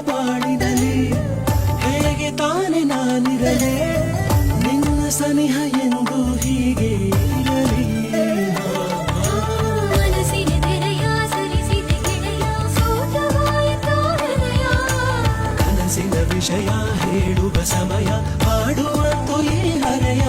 ಬಾಳಿನಲ್ಲಿ ಹೇಗೆ ತಾನೆ ನಾನಿರಲಿ ನಿನ್ನ ಸನಿಹ ಎಂದು ಹೀಗೆ ಇರಲಿ ಮನಸ್ಸಿನ ತೆರೆಯ ಸರಿಸಿದ ಗೆಳೆಯ ಸೋತವಾಯಿತು ಹೃದಯ ಕನಸಿನ ವಿಷಯ ಹೇಳುವ ಸಮಯ ಹಾಡುವಂತು ಈ ಹರೆಯ